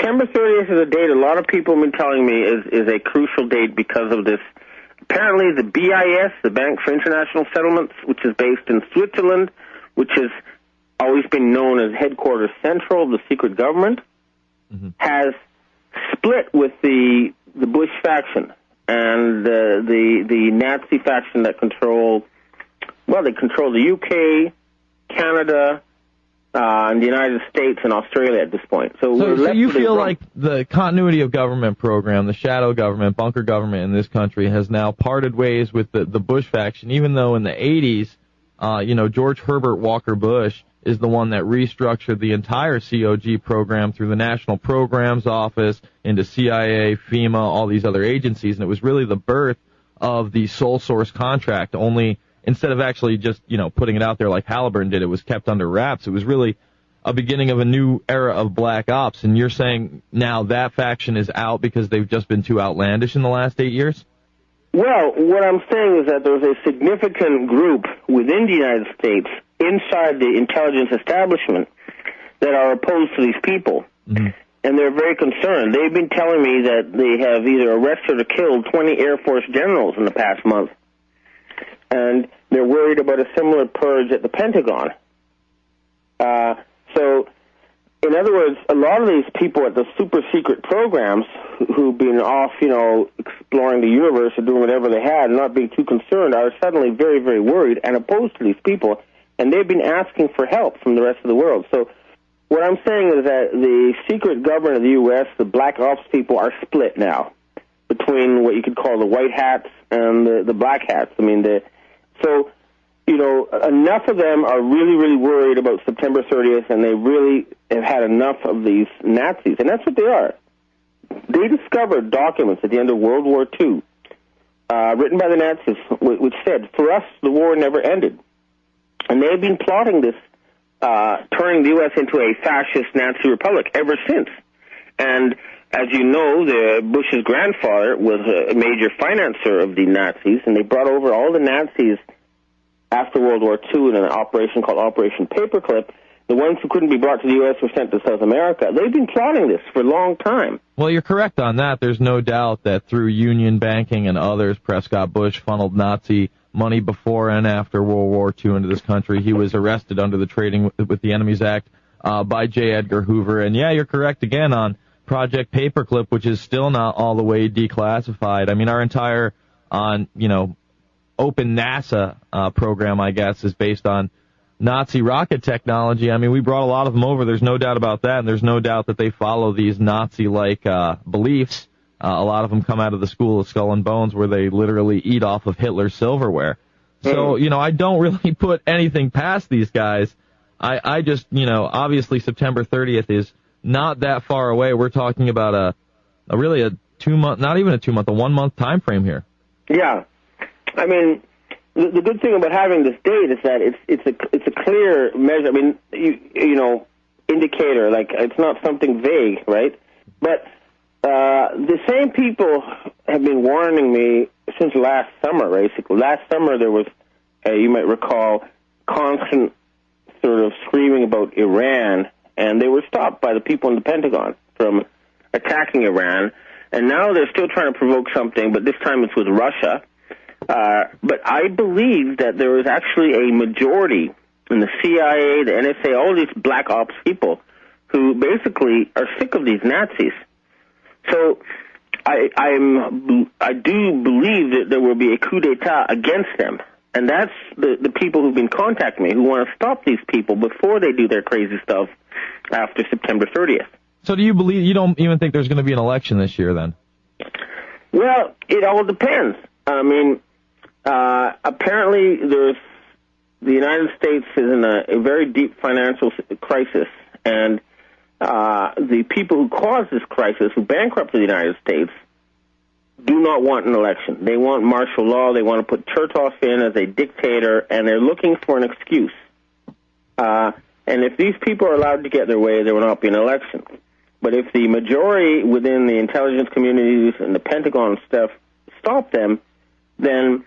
September 30th is a date a lot of people have been telling me is a crucial date because of this. Apparently, the BIS, the Bank for International Settlements, which is based in Switzerland, which has always been known as headquarters central of the secret government, has split with the Bush faction and the Nazi faction that they control the UK, Canada, and the United States and Australia at this point. So you feel like the continuity of government program, the shadow government, bunker government in this country has now parted ways with the Bush faction, even though in the 80s, George Herbert Walker Bush is the one that restructured the entire COG program through the National Programs Office into CIA, FEMA, all these other agencies, and it was really the birth of the sole source contract, only instead of actually just, putting it out there like Halliburton did, it was kept under wraps. It was really a beginning of a new era of black ops, and you're saying now that faction is out because they've just been too outlandish in the last 8 years? Well, what I'm saying is that there's a significant group within the United States, inside the intelligence establishment, that are opposed to these people. Mm-hmm. And they're very concerned. They've been telling me that they have either arrested or killed 20 Air Force generals in the past month. And they're worried about a similar purge at the Pentagon. So, in other words, a lot of these people at the super-secret programs who've been off, exploring the universe or doing whatever they had and not being too concerned are suddenly very, very worried and opposed to these people, and they've been asking for help from the rest of the world. So what I'm saying is that the secret government of the U.S., the black ops people, are split now between what you could call the white hats and the black hats. Enough of them are really, really worried about September 30th, and they really have had enough of these Nazis, and that's what they are. They discovered documents at the end of World War II, written by the Nazis, which said, "For us, the war never ended." And they've been plotting this, turning the U.S. into a fascist Nazi republic ever since. And as you know, Bush's grandfather was a major financer of the Nazis, and they brought over all the Nazis after World War II in an operation called Operation Paperclip. The ones who couldn't be brought to the U.S. were sent to South America. They've been plotting this for a long time. Well, you're correct on that. There's no doubt that through union banking and others, Prescott Bush funneled Nazi money before and after World War II into this country. He was arrested under the Trading with the Enemies Act by J. Edgar Hoover. And, yeah, you're correct again on Project Paperclip, which is still not all the way declassified. I mean, our entire, open NASA program, I guess, is based on Nazi rocket technology. I mean, we brought a lot of them over. There's no doubt about that, and there's no doubt that they follow these Nazi-like beliefs. A lot of them come out of the School of Skull and Bones, where they literally eat off of Hitler's silverware. So, I don't really put anything past these guys. I just, obviously September 30th is not that far away. We're talking about a 2-month, not even a 2-month, a 1-month time frame here. Yeah. I mean, the good thing about having this date is that it's a clear measure. I mean, indicator. Like, it's not something vague, right? But the same people have been warning me since last summer. Basically, last summer there was, you might recall, constant sort of screaming about Iran, and they were stopped by the people in the Pentagon from attacking Iran. And now they're still trying to provoke something, but this time it's with Russia. But I believe that there is actually a majority in the CIA, the NSA, all these black ops people who basically are sick of these Nazis. So I do believe that there will be a coup d'etat against them. And that's the people who've been contacting me, who want to stop these people before they do their crazy stuff after September 30th. So do you believe, you don't even think there's going to be an election this year then? Well, it all depends. I mean, apparently the United States is in a very deep financial crisis, and the people who caused this crisis, who bankrupted the United States, do not want an election. They want martial law. They want to put Chertoff in as a dictator, and they're looking for an excuse. And if these people are allowed to get their way, there will not be an election. But if the majority within the intelligence communities and the Pentagon and stuff stop them, then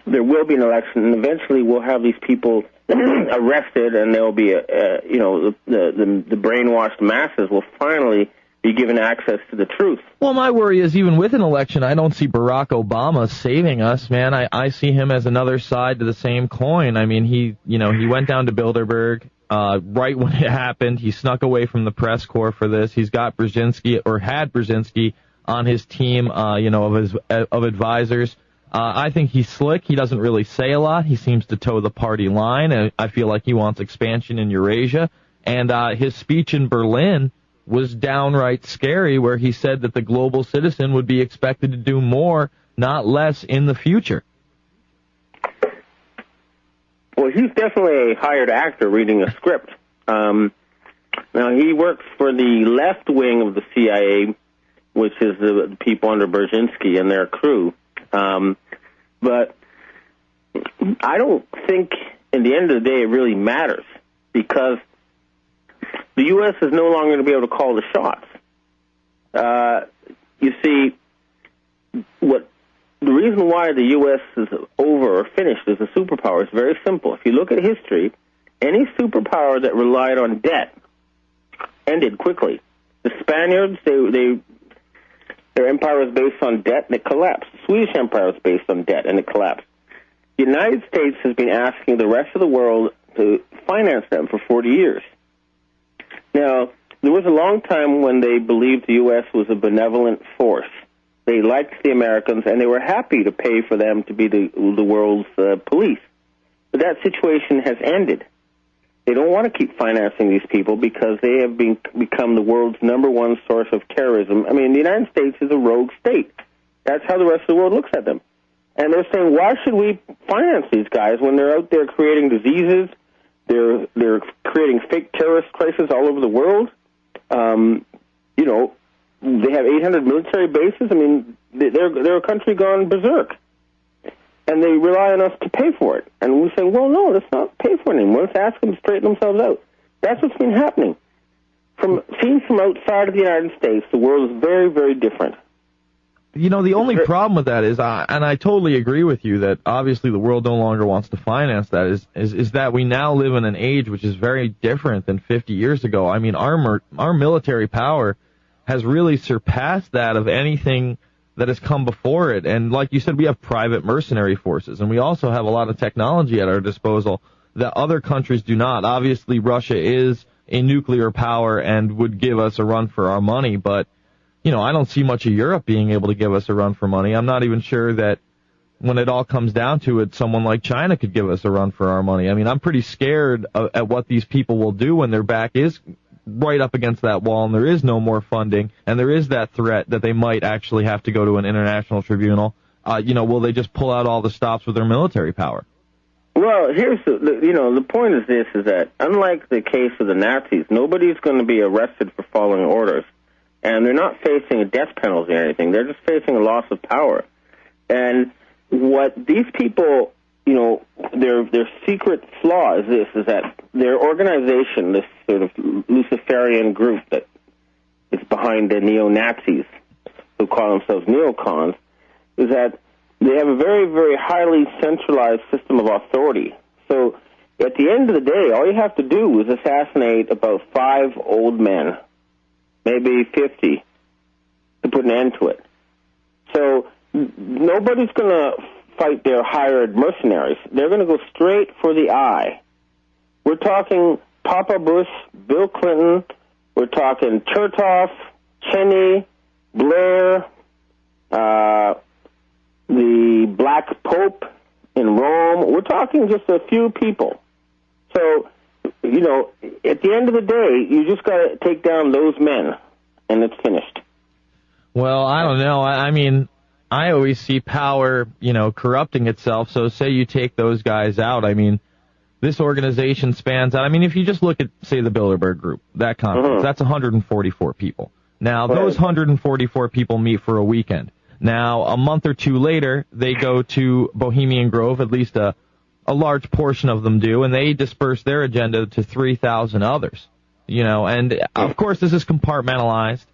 there will be an election, and eventually we'll have these people arrested, and there will be, the brainwashed masses will finally be given access to the truth. Well, my worry is even with an election, I don't see Barack Obama saving us, man. I see him as another side to the same coin. I mean, he went down to Bilderberg right when it happened. He snuck away from the press corps for this. He's got Brzezinski, or had Brzezinski, on his team, of advisors. I think he's slick. He doesn't really say a lot. He seems to toe the party line, and I feel like he wants expansion in Eurasia. And his speech in Berlin was downright scary, where he said that the global citizen would be expected to do more, not less, in the future. Well, he's definitely a hired actor reading a script. Now, he works for the left wing of the CIA, which is the people under Brzezinski and their crew. But I don't think, in the end of the day, it really matters, because the U.S. is no longer going to be able to call the shots. You see, the reason why the U.S. is over or finished as a superpower is very simple. If you look at history, any superpower that relied on debt ended quickly. The Spaniards, their empire was based on debt, and it collapsed. The Swedish empire was based on debt, and it collapsed. The United States has been asking the rest of the world to finance them for 40 years. Now, there was a long time when they believed the U.S. was a benevolent force. They liked the Americans, and they were happy to pay for them to be the world's police. But that situation has ended. They don't want to keep financing these people because they have become the world's number one source of terrorism. I mean, the United States is a rogue state. That's how the rest of the world looks at them. And they're saying, why should we finance these guys when they're out there creating diseases? They're creating fake terrorist crises all over the world. They have 800 military bases. I mean, they're a country gone berserk. And they rely on us to pay for it. And we say, well, no, let's not pay for it anymore. Let's ask them to straighten themselves out. That's what's been happening. Seen from outside of the United States, the world is very, very different. You know, the only problem with that is, and I totally agree with you, that obviously the world no longer wants to finance that, is that we now live in an age which is very different than 50 years ago. I mean, our military power has really surpassed that of anything that has come before it. And like you said, we have private mercenary forces, and we also have a lot of technology at our disposal that other countries do not. Obviously, Russia is a nuclear power and would give us a run for our money, but I don't see much of Europe being able to give us a run for money. I'm not even sure that when it all comes down to it, someone like China could give us a run for our money. I mean, I'm pretty scared at what these people will do when their back is right up against that wall and there is no more funding and there is that threat that they might actually have to go to an international tribunal. Will they just pull out all the stops with their military power? Well, here's the point is this, is that unlike the case of the Nazis, nobody's going to be arrested for following orders. And they're not facing a death penalty or anything. They're just facing a loss of power. And what these people, their secret flaw is that their organization, this sort of Luciferian group that is behind the neo-Nazis, who call themselves neocons, is that they have a very, very highly centralized system of authority. So at the end of the day, all you have to do is assassinate about 5 old men, maybe 50, to put an end to it. So nobody's going to fight their hired mercenaries. They're going to go straight for the eye. We're talking Papa Bush, Bill Clinton, we're talking Chertoff, Cheney, Blair, the Black Pope in Rome. We're talking just a few people. So, at the end of the day, you just got to take down those men, and it's finished. Well, I don't know. I mean, I always see power, corrupting itself. So say you take those guys out. I mean, this organization spans out. I mean, if you just look at, say, the Bilderberg Group, that conference, that's 144 people. Now, those 144 people meet for a weekend. Now, a month or two later, they go to Bohemian Grove, at least a large portion of them do, and they disperse their agenda to 3,000 others. And of course this is compartmentalized,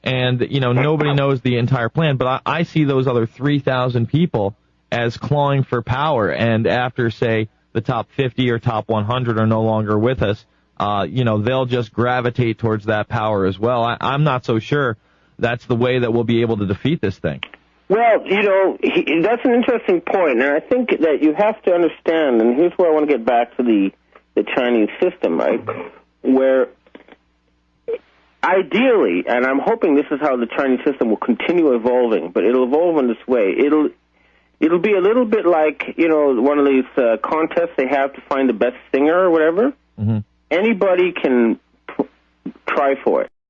and, nobody knows the entire plan, but I see those other 3,000 people as clawing for power, and after, say, the top 50 or top 100 are no longer with us, they'll just gravitate towards that power as well. I'm not so sure that's the way that we'll be able to defeat this thing. Well, that's an interesting point, and I think that you have to understand, and here's where I want to get back to the Chinese system, right, where ideally, and I'm hoping this is how the Chinese system will continue evolving, but it'll evolve in this way. It'll be a little bit like, one of these contests they have to find the best singer or whatever. Mm-hmm. Anybody can try for it.